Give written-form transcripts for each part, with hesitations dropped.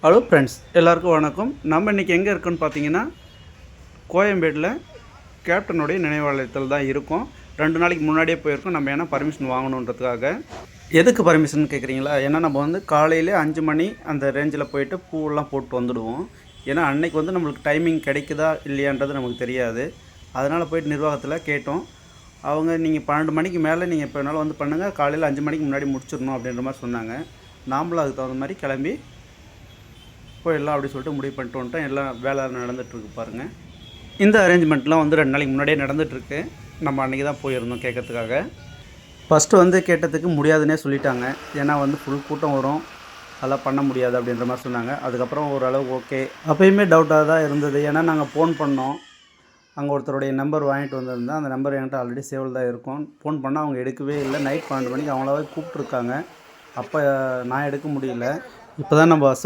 Hello friends, எல்லாருக்கும் வணக்கம். நம்ம இன்றைக்கி எங்கே இருக்கோன்னு பார்த்தீங்கன்னா, கோயம்பேட்டில் கேப்டனுடைய நினைவாலயத்தில் தான் இருக்கோம். 2 நாளைக்கு முன்னாடியே போயிருக்கோம். நம்ம ஏன்னா பர்மிஷன் வாங்கணுன்றதுக்காக. எதுக்கு பர்மிஷன் கேட்குறீங்களா? ஏன்னா நம்ம வந்து காலையிலே 5 மணி அந்த ரேஞ்சில் போயிட்டு பூவெல்லாம் போட்டு வந்துடுவோம். ஏன்னா அன்னைக்கு வந்து நம்மளுக்கு டைமிங் கிடைக்குதா இல்லையான்றது நமக்கு தெரியாது. அதனால் போயிட்டு நிர்வாகத்தில் கேட்டோம். அவங்க நீங்கள் 12 மணிக்கு மேலே நீங்கள் எப்போ வேணாலும் வந்து பண்ணுங்கள், காலையில் 5 மணிக்கு முன்னாடி முடிச்சிடணும் அப்படின்ற மாதிரி சொன்னாங்க. நாமளும் அதுக்கு தகுந்த மாதிரி கிளம்பி போயிடலாம் அப்படி சொல்லிட்டு முடிவு பண்ணிட்டு வந்துட்டோம். எல்லாம் வேலை நடந்துகிட்ருக்கு பாருங்கள். இந்த அரேஞ்ச்மெண்ட்லாம் வந்து 2 நாளைக்கு முன்னாடியே நடந்துகிட்ருக்கு. நம்ம அன்றைக்கி தான் போயிருந்தோம் கேட்கறதுக்காக. ஃபஸ்ட்டு வந்து கேட்டதுக்கு முடியாதுன்னே சொல்லிட்டாங்க. ஏன்னா வந்து ஃபுல் கூட்டம் வரும், அதெல்லாம் பண்ண முடியாது அப்படின்ற மாதிரி சொன்னாங்க. அதுக்கப்புறம் ஓரளவு ஓகே. அப்போயுமே டவுட்டாக தான் இருந்தது. ஏன்னா நாங்கள் ஃபோன் பண்ணோம். அங்கே ஒருத்தருடைய நம்பர் வாங்கிட்டு வந்திருந்தேன். அந்த நம்பர் என்கிட்ட ஆல்ரெடி சேவில் தான் இருக்கும். ஃபோன் பண்ணால் அவங்க எடுக்கவே இல்லை. நைட் 12 மணிக்கு அவங்களாவே கூப்பிட்ருக்காங்க. அப்போ நான் எடுக்க முடியல. இப்போ தான் நம்ம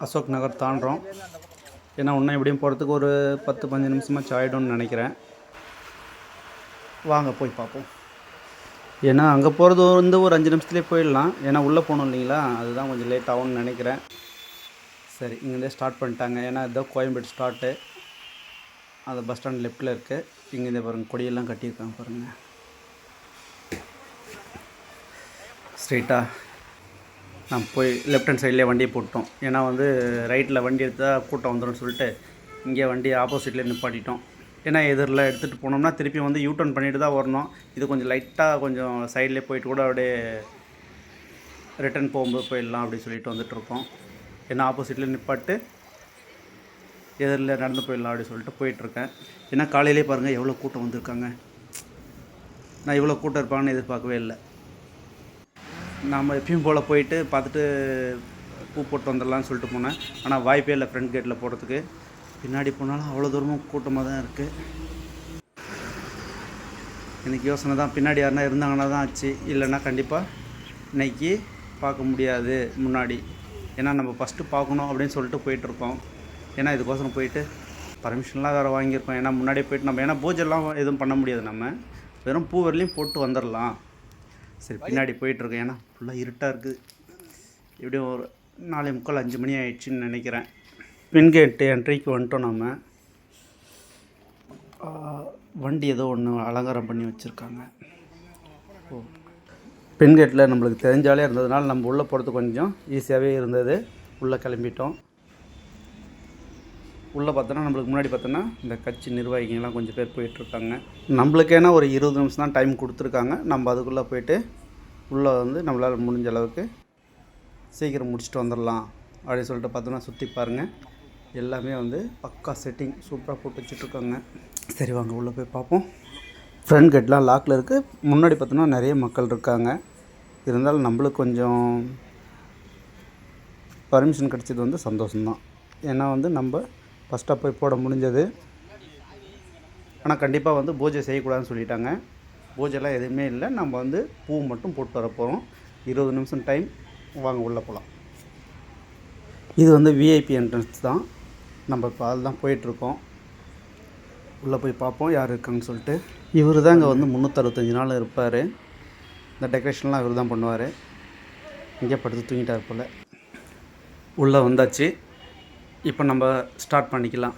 அசோக் நகர் தாண்டுறோம். ஏன்னா இன்னும் எப்படியும் போகிறதுக்கு ஒரு 10-15 நிமிஷமாச்சு ஆகிடும்னு நினைக்கிறேன். வாங்க போய் பார்ப்போம். ஏன்னா அங்கே போகிறது வந்து ஒரு 5 நிமிஷத்துலேயே போயிடலாம். ஏன்னா உள்ளே போகணும் இல்லைங்களா, அதுதான் கொஞ்சம் லேட் ஆகும்னு நினைக்கிறேன். சரி, இங்கேருந்தே ஸ்டார்ட் பண்ணிட்டாங்க. ஏன்னா இதுதான் கோயம்பேடு ஸ்டார்ட்டு. அந்த பஸ் ஸ்டாண்ட் லெஃப்ட்டில் இருக்குது. இங்கேருந்தே பாருங்கள், கொடியெல்லாம் கட்டியிருக்காங்க பாருங்கள். ஸ்ட்ரெயிட்டாக நம்ம போய் லெஃப்ட் ஹேண்ட் சைட்லேயே வண்டியை போட்டோம். ஏன்னா வந்து ரைட்டில் வண்டி எடுத்தால் கூட்டம் வந்துடும் சொல்லிட்டு இங்கே வண்டி ஆப்போசிட்லேயே நிப்பாட்டிட்டோம். ஏன்னா எதிரில் எடுத்துகிட்டு போனோம்னா திருப்பி வந்து யூட்டர்ன் பண்ணிட்டு தான் வரணும். இது கொஞ்சம் லைட்டாக கொஞ்சம் சைட்லேயே போயிட்டு கூட அப்படியே ரிட்டன் போகும்போது போயிடலாம் அப்படின்னு சொல்லிட்டு வந்துட்டுருக்கோம். ஏன்னா ஆப்போசிட்லேயே நிப்பாட்டு எதிரில் நடந்து போயிடலாம் அப்படின்னு சொல்லிட்டு போயிட்டுருக்கேன். ஏன்னா காலையிலே பாருங்கள் எவ்வளோ கூட்டம் வந்திருக்காங்க. நான் இவ்வளோ கூட்டம் இருப்பாங்கன்னு எதிர்பார்க்கவே இல்லை. நம்ம எப்பயும் போல் போயிட்டு பார்த்துட்டு பூ போட்டு வந்துடலான்னு சொல்லிட்டு போனேன். ஆனால் வாய்ப்பே இல்லை ஃப்ரண்ட் கேட்டில் போகிறதுக்கு. பின்னாடி போனாலும் அவ்வளோ தூரமும் கூட்டமாக தான் இருக்குது. எனக்கு யோசனை தான், பின்னாடி யாருனா இருந்தாங்கன்னா தான் ஆச்சு. இல்லைன்னா கண்டிப்பாக இன்றைக்கி பார்க்க முடியாது முன்னாடி. ஏன்னா நம்ம ஃபஸ்ட்டு பார்க்கணும் அப்படின்னு சொல்லிட்டு போயிட்டுருக்கோம். ஏன்னா இதுக்கோசரம் போயிட்டு பர்மிஷன்லாம் வேறு வாங்கியிருக்கோம். ஏன்னா முன்னாடியே போயிட்டு நம்ம ஏன்னா பூஜைலாம் எதுவும் பண்ண முடியாது. நம்ம வெறும் பூ வரலையும் போட்டு வந்துடலாம். சரி, பின்னாடி போயிட்டுருக்கேன். ஏன்னா ஃபுல்லாக இருட்டாக இருக்குது. எப்படியும் ஒரு 4:45 5 மணி ஆயிடுச்சுன்னு நினைக்கிறேன். பின்கேட்டு என்ட்ரிக்கு வந்துட்டோம். நம்ம வண்டி ஏதோ ஒன்று அலங்காரம் பண்ணி வச்சுருக்காங்க. பின்கேட்டில் நம்மளுக்கு தெரிஞ்சாலே இருந்ததுனால நம்ம உள்ளே போகிறது கொஞ்சம் ஈஸியாகவே இருந்தது. உள்ளே கிளம்பிட்டோம். உள்ளே பார்த்தோன்னா நம்மளுக்கு முன்னாடி பார்த்தோன்னா இந்த கட்சி நிர்வாகிகள்லாம் கொஞ்சம் பேர் போயிட்டுருக்காங்க. நம்மளுக்கேனா ஒரு 20 நிமிஷம் தான் டைம் கொடுத்துருக்காங்க. நம்ம அதுக்குள்ளே போயிட்டு உள்ளே வந்து நம்மளால் முடிஞ்ச அளவுக்கு சீக்கிரம் முடிச்சுட்டு வந்துடலாம் அப்படின்னு சொல்லிட்டு பார்த்தோன்னா சுற்றி பாருங்கள். எல்லாமே வந்து பக்கா செட்டிங் சூப்பராக போட்டு வச்சுட்ருக்காங்க. சரி, வாங்க உள்ளே போய் பார்ப்போம். ஃப்ரண்ட் கேட்லாம் லாக்கில் இருக்குது. முன்னாடி பார்த்தோன்னா நிறைய மக்கள் இருக்காங்க. இருந்தாலும் நம்மளுக்கு கொஞ்சம் பர்மிஷன் கிடச்சது வந்து சந்தோஷம்தான். ஏன்னா வந்து நம்ம ஃபஸ்ட்டாக போய் போட முடிஞ்சது. ஆனால் கண்டிப்பாக வந்து பூஜை செய்யக்கூடாதுன்னு சொல்லிட்டாங்க. பூஜைலாம் எதுவுமே இல்லை. நம்ம வந்து பூ மட்டும் போட்டு வர போகிறோம். 20 நிமிஷம் டைம். வாங்க உள்ளே போகலாம். இது வந்து விஐபி என்ட்ரன்ஸ் தான். நம்ம இப்போ அதில் தான் போயிட்டுருக்கோம். உள்ளே போய் பார்ப்போம் யார் இருக்காங்கன்னு சொல்லிட்டு. இவர் தான் இங்கே வந்து 365 நாள் இருப்பார். இந்த டெக்கரேஷன்லாம் இவர் தான் பண்ணுவார். இங்கே படுத்து தூங்கிட்டார் போல். உள்ளே வந்தாச்சு. இப்போ நம்ம ஸ்டார்ட் பண்ணிக்கலாம்.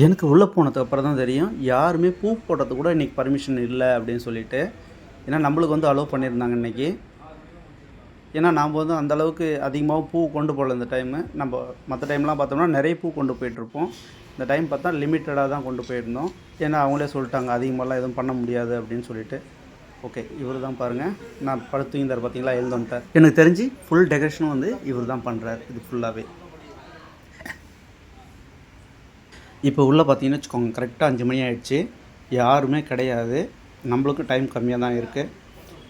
எனக்கு உள்ளே போனதுக்கு அப்புறம் தான் தெரியும், யாருமே பூ போடுறதுக்கு கூட இன்றைக்கி பர்மிஷன் இல்லை அப்படின்னு சொல்லிட்டு. ஏன்னா நம்மளுக்கு வந்து அலோவ் பண்ணியிருந்தாங்க இன்றைக்கி. ஏன்னா நாம் வந்து அந்தளவுக்கு அதிகமாகவும் பூ கொண்டு போகல இந்த டைமு. நம்ம மற்ற டைம்லாம் பார்த்தோம்னா நிறைய பூ கொண்டு போயிட்டுருப்போம். இந்த டைம் பார்த்தா லிமிட்டடாக தான் கொண்டு போயிருந்தோம். ஏன்னா அவங்களே சொல்லிட்டாங்க அதிகமாகலாம் எதுவும் பண்ண முடியாது அப்படின்னு சொல்லிட்டு. ஓகே, இவர் தான் பாருங்கள். நான் படுத்துங்கிட்டார் பார்த்தீங்களா, எழுந்து வந்துட்டார். எனக்கு தெரிஞ்சு ஃபுல் டெக்கரேஷனும் வந்து இவர் தான் பண்ணுறாரு. இது ஃபுல்லாகவே. இப்போ உள்ளே பார்த்தீங்கன்னு வச்சுக்கோங்க, கரெக்டாக 5 மணி ஆகிடுச்சு. யாருமே கிடையாது. நம்மளுக்கும் டைம் கம்மியாக தான் இருக்குது.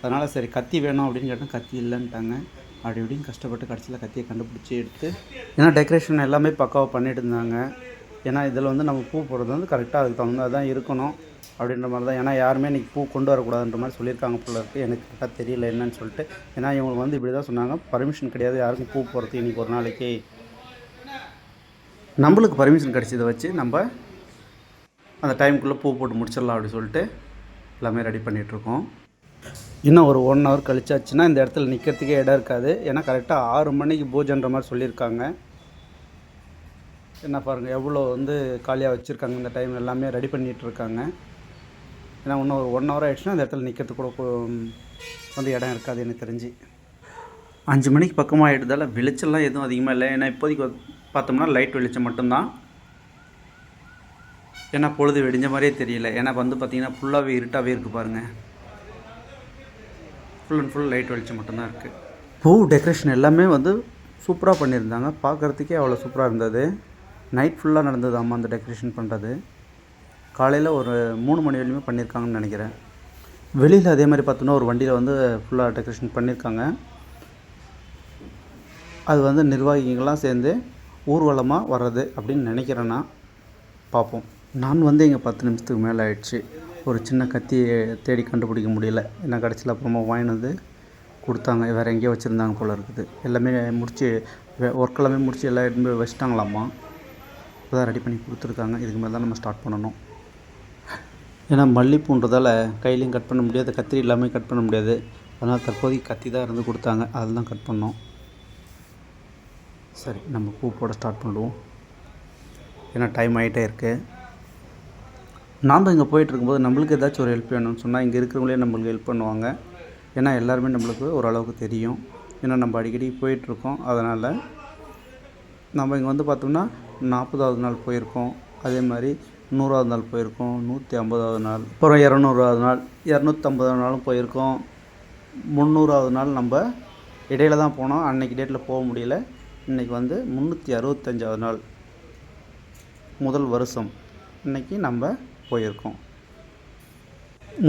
அதனால் சரி கத்தி வேணும் அப்படின்னு கேட்டால் கத்தி இல்லைன்ட்டாங்க. அப்படி இப்படின்னு கஷ்டப்பட்டு கடைசியில் கத்தியை கண்டுபிடிச்சி எடுத்து, ஏன்னா டெக்கரேஷன் எல்லாமே பக்காவாக பண்ணிட்டு இருந்தாங்க. ஏன்னா இதில் வந்து நம்ம பூ போடுறது வந்து கரெக்டாக அதுக்கு தகுந்த தான் இருக்கணும் அப்படின்ற மாதிரி தான். ஏன்னா யாருமே இன்றைக்கி பூ கொண்டு வரக்கூடாதுன்ற மாதிரி சொல்லியிருக்காங்க போல இருக்குது. எனக்கு கரெக்டாக தெரியல என்னன்னு சொல்லிட்டு. ஏன்னா இவங்க வந்து இப்படி தான் சொன்னாங்க, பர்மிஷன் கிடையாது யாருக்கும் பூ போடுறது இன்றைக்கி ஒரு நாளைக்கு. நம்மளுக்கு பர்மிஷன் கிடச்சதை வச்சு நம்ம அந்த டைமுக்குள்ளே பூ போட்டு முடிச்சிடலாம் அப்படி சொல்லிட்டு எல்லாமே ரெடி பண்ணிகிட்ருக்கோம். இன்னும் ஒரு 1 ஹவர் கழிச்சாச்சுன்னா இந்த இடத்துல நிற்கிறதுக்கே இடம் இருக்காது. ஏன்னா கரெக்டாக 6 மணிக்கு பூஜைன்ற மாதிரி சொல்லியிருக்காங்க. என்ன பாருங்கள் எவ்வளோ வந்து காலியாக வச்சுருக்காங்க. இந்த டைம் எல்லாமே ரெடி பண்ணிகிட்ருக்காங்க. ஏன்னா இன்னும் ஒரு 1 ஹவர் ஆகிடுச்சுன்னா அந்த இடத்துல நிற்கிறதுக்கு கூட வந்து இடம் இருக்காது எனக்கு தெரிஞ்சு. 5 மணிக்கு பக்கமாக ஆகிட்டதால் வெளிச்சம்லாம் எதுவும் அதிகமாக இல்லை. ஏன்னா இப்போதைக்கு பார்த்தோம்னா லைட் வெளிச்சம் மட்டும்தான். ஏன்னா பொழுது வெடிஞ்ச மாதிரியே தெரியல. ஏன்னா வந்து பார்த்திங்கன்னா ஃபுல்லாகவே இருட்டாகவே இருக்குது பாருங்கள். ஃபுல் அண்ட் ஃபுல் லைட் வெளிச்சம் மட்டும்தான் இருக்குது. பூ டெக்கரேஷன் எல்லாமே வந்து சூப்பராக பண்ணியிருந்தாங்க. பார்க்குறதுக்கே அவ்வளோ சூப்பராக இருந்தது. நைட் ஃபுல்லாக நடந்தது. அம்மா அந்த டெக்கரேஷன் பண்ணுறது காலையில் ஒரு 3 மணி வரையுமே பண்ணியிருக்காங்கன்னு நினைக்கிறேன். வெளியில் அதே மாதிரி பார்த்தோன்னா ஒரு வண்டியில் வந்து ஃபுல்லாக டெக்கரேஷன் பண்ணியிருக்காங்க. அது வந்து நிர்வாகிகள்லாம் சேர்ந்து ஊர்வலமாக வர்றது அப்படின்னு நினைக்கிறேன்னா பார்ப்போம். நான் வந்து இங்கே 10 நிமிஷத்துக்கு மேலே ஆயிடுச்சு. ஒரு சின்ன கத்தியை தேடி கண்டுபிடிக்க முடியல. ஏன்னா கடைசியில் அப்புறமா வாங்கிட்டு வந்து கொடுத்தாங்க. வேறு எங்கேயோ வச்சுருந்தாங்க போல் இருக்குது. எல்லாமே முடித்து ஒர்க் எல்லாமே முடித்து எல்லாம் எடுத்து போய் வச்சுட்டாங்களாம்மா. இப்போ தான் ரெடி பண்ணி கொடுத்துருக்காங்க. இதுக்கு மேலே தான் நம்ம ஸ்டார்ட் பண்ணணும். ஏன்னா மல்லிப்பூன்றதால் கையிலையும் கட் பண்ண முடியாது, கத்திரி இல்லாமல் கட் பண்ண முடியாது. அதனால் தற்போதைக்கு கத்தி தான் இருந்து கொடுத்தாங்க. அதில் தான் கட் பண்ணோம். சரி, நம்ம பூ போட ஸ்டார்ட் பண்ணுவோம். ஏன்னா டைம் ஆகிட்டே இருக்குது. நான் தான் இங்கே போயிட்டுருக்கும்போது நம்மளுக்கு ஏதாச்சும் ஒரு ஹெல்ப் வேணும்னு சொன்னால் இங்கே இருக்கிறவங்களே நம்மளுக்கு ஹெல்ப் பண்ணுவாங்க. ஏன்னா எல்லாருமே நம்மளுக்கு ஓரளவுக்கு தெரியும். ஏன்னா நம்ம அடிக்கடி போயிட்டுருக்கோம். அதனால் நம்ம இங்கே வந்து பார்த்தோம்னா 40வது நாள் போயிருக்கோம். அதே மாதிரி 100வது நாள் போயிருக்கோம், 150வது நாள், அப்புறம் 200வது நாள், 250வது நாளும் போயிருக்கோம். 300வது நாள் நம்ம இடையில தான் போனோம். அன்றைக்கி டேட்டில் போக முடியல. இன்றைக்கி வந்து 365வது நாள், முதல் வருஷம் இன்றைக்கி நம்ம போயிருக்கோம்.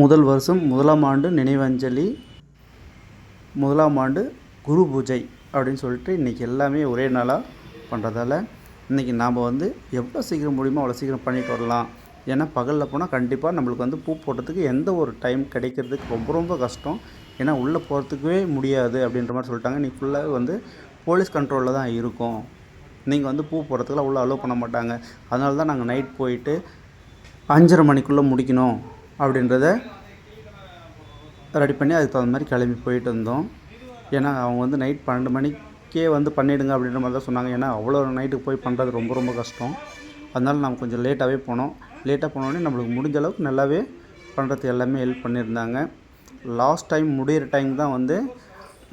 முதல் வருஷம், முதலாம் ஆண்டு நினைவஞ்சலி, முதலாம் ஆண்டு குரு பூஜை அப்படின்னு சொல்லிட்டு இன்றைக்கி எல்லாமே ஒரே நாளாக பண்ணுறதால இன்றைக்கி நாம் வந்து எவ்வளோ சீக்கிரம் முடியுமோ அவ்வளோ சீக்கிரம் பண்ணிட்டு வரலாம். ஏன்னா பகலில் போனால் கண்டிப்பாக நம்மளுக்கு வந்து பூ போடுறதுக்கு எந்த ஒரு டைம் கிடைக்கிறதுக்கு ரொம்ப ரொம்ப கஷ்டம். ஏன்னா உள்ளே போகிறதுக்கே முடியாது அப்படின்ற மாதிரி சொல்லிட்டாங்க. இன்றைக்கி ஃபுல்லாக வந்து போலீஸ் கண்ட்ரோலில் தான் இருக்கும். நீங்கள் வந்து பூ போடுறதுக்குலாம் உள்ளே அலோவ் பண்ண மாட்டாங்க. அதனால தான் நாங்கள் நைட் போயிட்டு 5:30 மணிக்குள்ளே முடிக்கணும் அப்படின்றத ரெடி பண்ணி அதுக்கு தகுந்த மாதிரி கிளம்பி போயிட்டு இருந்தோம். ஏன்னா அவங்க வந்து நைட் 12 மணிக்கே வந்து பண்ணிவிடுங்க அப்படின்ற மாதிரி தான் சொன்னாங்க. ஏன்னா அவ்வளோ நைட்டுக்கு போய் பண்ணுறது ரொம்ப ரொம்ப கஷ்டம். அதனால் நம்ம கொஞ்சம் லேட்டாகவே போனோம். லேட்டாக போனோடனே நம்மளுக்கு முடிஞ்ச அளவுக்கு நல்லாவே பண்ணுறதுக்கு எல்லாமே ஹெல்ப் பண்ணியிருந்தாங்க. லாஸ்ட் டைம் முடிகிற டைம் தான் வந்து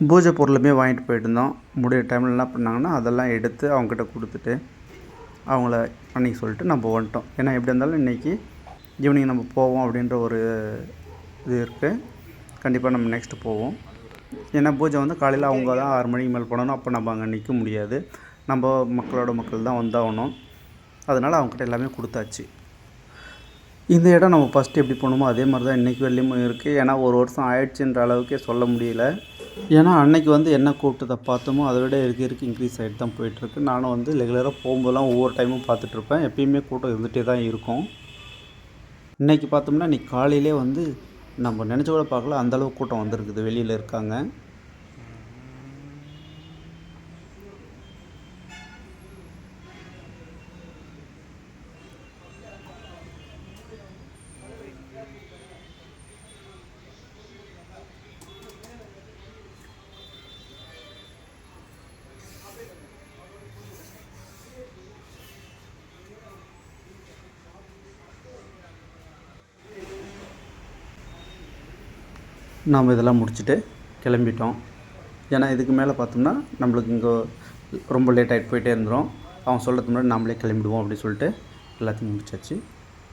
பூஜை பொருளுமே வாங்கிட்டு போயிட்டு இருந்தோம். முடிகிற டைமில் என்ன பண்ணாங்கன்னா அதெல்லாம் எடுத்து அவங்ககிட்ட கொடுத்துட்டு அவங்கள பண்ணிக்க சொல்லிட்டு நம்ம வந்துட்டோம். ஏன்னா எப்படி இருந்தாலும் இன்றைக்கி ஈவினிங் நம்ம போவோம் அப்படின்ற ஒரு இது இருக்குது. கண்டிப்பாக நம்ம நெக்ஸ்ட்டு போவோம். ஏன்னா பூஜை வந்து காலையில் அவங்க தான் 6 மணிக்கு மேலே போனோம். அப்போ நம்ம அங்கே நிற்க முடியாது. நம்ம மக்கள் தான் வந்தாகணும். அதனால் அவங்ககிட்ட எல்லாமே கொடுத்தாச்சு. இந்த இடம் நம்ம ஃபஸ்ட்டு எப்படி போகணுமோ அதே மாதிரி தான் இன்றைக்கி வெளியும் இருக்குது. ஏன்னா ஒரு வருஷம் ஆயிடுச்சுன்ற அளவுக்கே சொல்ல முடியல. ஏன்னா அன்றைக்கி வந்து என்ன கூப்பிட்டதை பார்த்தோமோ அதை விட இருக்க இன்க்ரீஸ் ஆகிட்டு தான் போயிட்டுருக்கு. நானும் வந்து ரெகுலராக போகும்போதெல்லாம் ஒவ்வொரு டைமும் பார்த்துட்ருப்பேன். எப்பயுமே கூட்டம் இருந்துகிட்டே தான் இருக்கும். இன்றைக்கி பார்த்தோம்னா இன்றைக்கி காலையிலே வந்து நம்ம நினச்ச கூட பார்க்கல, அந்தளவுக்கு கூட்டம் வந்திருக்குது. வெளியில் இருக்காங்க. நாம் இதெல்லாம் முடிச்சுட்டு கிளம்பிட்டோம். ஏன்னா இதுக்கு மேலே பார்த்தோம்னா நம்மளுக்கு இங்கே ரொம்ப லேட் ஆகிட்டு போயிட்டே இருந்துடும். அவங்க சொல்கிறதுக்கு முன்னாடி நாமளே கிளம்பிடுவோம் அப்படின்னு சொல்லிட்டு எல்லாத்தையும் முடிச்சாச்சு.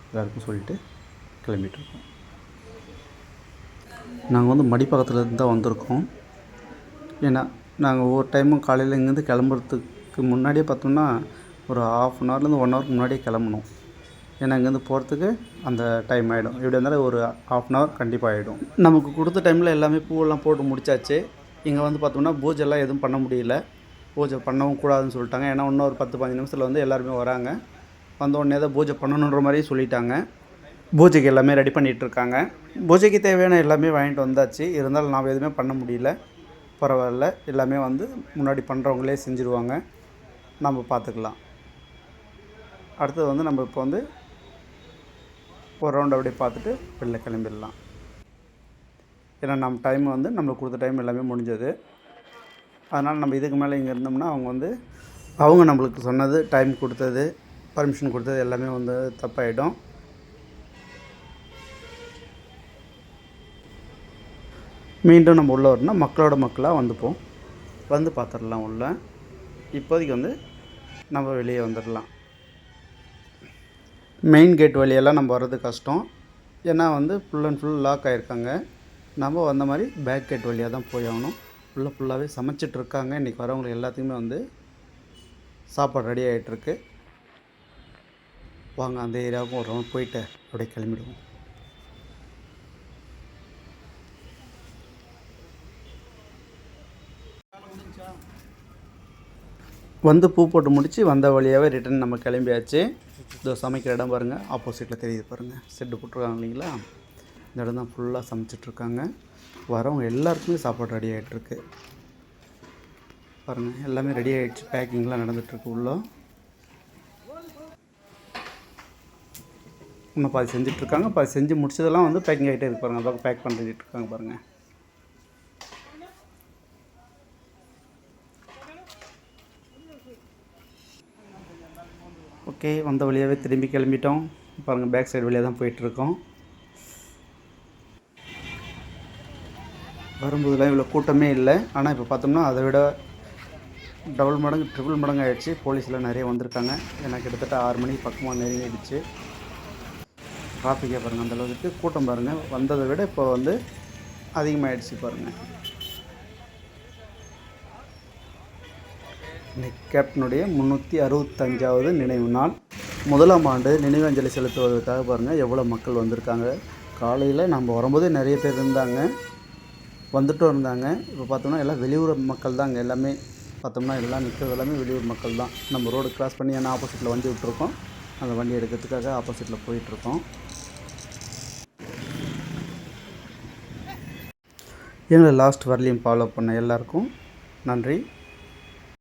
எல்லாருக்கும் சொல்லிட்டு கிளம்பிட்டுருக்கோம். நாங்கள் வந்து மடிப்பக்கத்துலேருந்து தான் வந்திருக்கோம். ஏன்னா நாங்கள் ஒவ்வொரு டைமும் காலையில் இங்கேருந்து கிளம்புறதுக்கு முன்னாடியே பார்த்தோம்னா ஒரு 1/2 ஹவர்லேருந்து 1 ஹவருக்கு முன்னாடியே கிளம்பணும். ஏன்னா இங்கேருந்து போகிறதுக்கு அந்த டைம் ஆகிடும். எப்படி இருந்தாலும் ஒரு 1/2 ஹவர் கண்டிப்பாக ஆகிடும். நமக்கு கொடுத்த டைமில் எல்லாமே பூவெல்லாம் போட்டு முடித்தாச்சு. இங்கே வந்து பார்த்தோம்னா பூஜைலாம் எதுவும் பண்ண முடியல. பூஜை பண்ணவும் கூடாதுன்னு சொல்லிட்டாங்க. ஏன்னா இன்னும் ஒரு 10-15 நிமிஷத்தில் வந்து எல்லாருமே வராங்க. வந்த உடனே தான் பூஜை பண்ணணுன்ற மாதிரியே சொல்லிட்டாங்க. பூஜைக்கு எல்லாமே ரெடி பண்ணிகிட்ருக்காங்க. பூஜைக்கு தேவையான எல்லாமே வாங்கிட்டு வந்தாச்சு. இருந்தாலும் நாம் எதுவுமே பண்ண முடியல. பரவாயில்ல, எல்லாமே வந்து முன்னாடி பண்ணுறவங்களே செஞ்சுருவாங்க. நம்ம பார்த்துக்கலாம். அடுத்தது வந்து நம்ம இப்போ வந்து ஒரு ரவுண்ட் அப்படியே பார்த்துட்டு வெளில கிளம்பிடலாம். ஏன்னா நம்ம டைம் வந்து நம்மளுக்கு கொடுத்த டைம் எல்லாமே முடிஞ்சது. அதனால் நம்ம இதுக்கு மேலே இங்கே இருந்தோம்னா அவங்க வந்து அவங்க நம்மளுக்கு சொன்னது, டைம் கொடுத்தது, பர்மிஷன் கொடுத்தது எல்லாமே வந்து தப்பாயிடும். மீண்டும் நம்ம உள்ளே வரணும்னா மக்களோட மக்களாக வந்துப்போம், வந்து பார்த்துடலாம் உள்ள. இப்போதைக்கு வந்து நம்ம வெளியே வந்துடலாம். மெயின் கேட் வழியெல்லாம் நம்ம வர்றது கஷ்டம், ஏன்னா வந்து ஃபுல் அண்ட் ஃபுல் லாக் ஆகிருக்காங்க. நம்ம வந்த மாதிரி பேக் கேட் வழியாக தான் போய் ஆகணும். ஃபுல்லாகவே சமைச்சிட்ருக்காங்க. இன்றைக்கி வரவங்களுக்கு எல்லாத்துக்குமே வந்து சாப்பாடு ரெடி ஆகிட்டுருக்கு. வாங்க அந்த ஏரியாவுக்கும் ஒரு ரவுண்ட் போயிட்டு அப்படியே கிளம்பிடுவோம். வந்து பூ போட்டு முடித்து வந்த வழியாகவே ரிட்டன் நம்ம கிளம்பியாச்சு. இதோ சமைக்கிற இடம் பாருங்கள், ஆப்போசிட்டில் தெரியுது பாருங்கள், ஷெட்டு போட்டிருக்காங்க இல்லைங்களா, இந்த இடம் தான் ஃபுல்லாக சமைச்சிட்ருக்காங்க. வரவங்க எல்லாருக்குமே சாப்பாடு ரெடி ஆகிட்டுருக்கு பாருங்கள். எல்லாமே ரெடி ஆகிடுச்சு, பேக்கிங்லாம் நடந்துகிட்ருக்கு. உள்ள இன்னும் பாதி செஞ்சிட்ருக்காங்க, பாதி செஞ்சு முடிச்சதெல்லாம் வந்து பேக்கிங் ஆகிட்டே இருக்கு பாருங்கள். அதான் பேக் பண்ணிட்டு இருக்காங்க பாருங்கள். ஓகே, வந்த வழியாகவே திரும்பி கிளம்பிட்டோம் பாருங்கள். பேக் சைடு வழியாக தான் போயிட்டுருக்கோம். வரும்போதுலாம் இவ்வளோ கூட்டமே இல்லை, ஆனால் இப்போ பார்த்தோம்னா அதை விட டபுள் மடங்கு ட்ரிபிள் மடங்கு ஆகிடுச்சு. போலீஸ்லாம் நிறைய வந்திருக்காங்க. ஏன்னா கிட்டத்தட்ட 6 மணிக்கு பக்கமாக நெருங்கிடுச்சு. டிராஃபிக்கே பாருங்கள், அந்தளவுக்கு கூட்டம் பாருங்கள். வந்ததை விட இப்போ வந்து அதிகமாகிடுச்சு பாருங்கள். இன்னைக்கு கேப்டனுடைய 365வது நினைவு நாள். முதலாம் ஆண்டு நினைவஞ்சலி செலுத்துவதற்காக பாருங்கள் எவ்வளோ மக்கள் வந்திருக்காங்க. காலையில் நம்ம வரும்போதே நிறைய பேர் இருந்தாங்க, வந்துட்டும் இருந்தாங்க. இப்போ பார்த்தோம்னா எல்லாம் வெளியூர் மக்கள் தான். அங்கே எல்லாமே பார்த்தோம்னா எல்லாம் நிற்கிறது எல்லாமே வெளியூர் மக்கள் தான். நம்ம ரோடு கிராஸ் பண்ணி ஏன்னா ஆப்போசிட்டில் வண்டி விட்டுருக்கோம், அந்த வண்டி எடுக்கிறதுக்காக ஆப்போசிட்டில் போயிட்டுருக்கோம். எங்களை லாஸ்ட் வரலையும் ஃபாலோ பண்ண எல்லாருக்கும் நன்றி.